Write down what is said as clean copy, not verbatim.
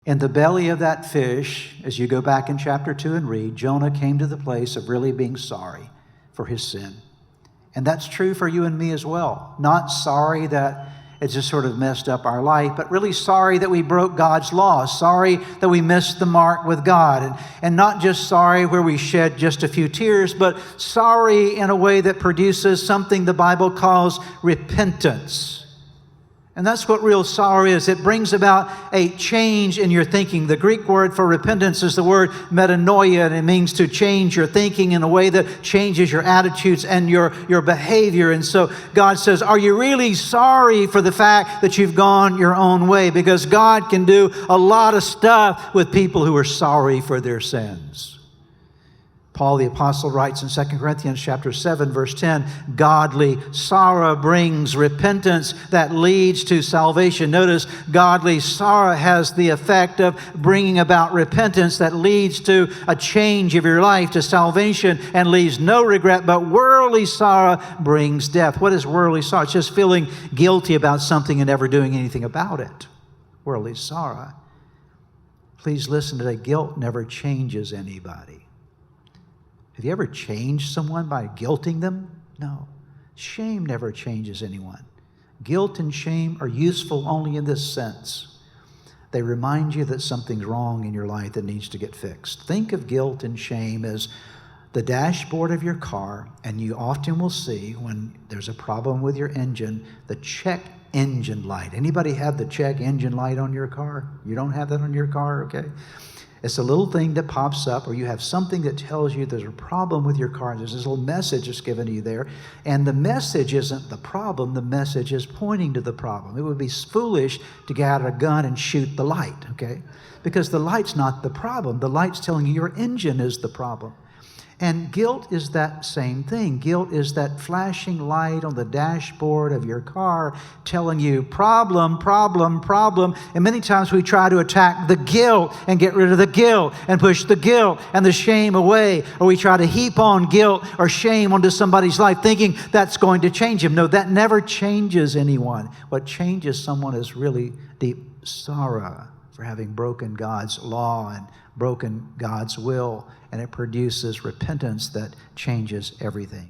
In the belly of that fish, as you go back in chapter 2 and read, Jonah came to the place of really being sorry for his sin. And that's true for you and me as well. Not sorry that it just sort of messed up our life, but really sorry that we broke God's law, sorry that we missed the mark with God, and not just sorry where we shed just a few tears, but sorry in a way that produces something the Bible calls repentance. And that's what real sorrow is. It brings about a change in your thinking. The Greek word for repentance is the word metanoia, and it means to change your thinking in a way that changes your attitudes and your behavior. And so God says, are you really sorry for the fact that you've gone your own way? Because God can do a lot of stuff with people who are sorry for their sins. Paul the Apostle writes in 2 Corinthians chapter 7, verse 10, godly sorrow brings repentance that leads to salvation. Notice, godly sorrow has the effect of bringing about repentance that leads to a change of your life, to salvation, and leaves no regret. But worldly sorrow brings death. What is worldly sorrow? It's just feeling guilty about something and never doing anything about it. Worldly sorrow. Please listen today. Guilt never changes anybody. Have you ever changed someone by guilting them? No. Shame never changes anyone. Guilt and shame are useful only in this sense. They remind you that something's wrong in your life that needs to get fixed. Think of guilt and shame as the dashboard of your car, and you often will see when there's a problem with your engine, the check engine light. Anybody have the check engine light on your car? You don't have that on your car, okay? It's a little thing that pops up, or you have something that tells you there's a problem with your car. There's this little message that's given to you there. And the message isn't the problem. The message is pointing to the problem. It would be foolish to get out a gun and shoot the light, okay? Because the light's not the problem. The light's telling you your engine is the problem. And guilt is that same thing. Guilt is that flashing light on the dashboard of your car telling you problem, problem, problem. And many times we try to attack the guilt and get rid of the guilt and push the guilt and the shame away. Or we try to heap on guilt or shame onto somebody's life thinking that's going to change him. No, that never changes anyone. What changes someone is really deep sorrow for having broken God's law and broken God's will, and it produces repentance that changes everything.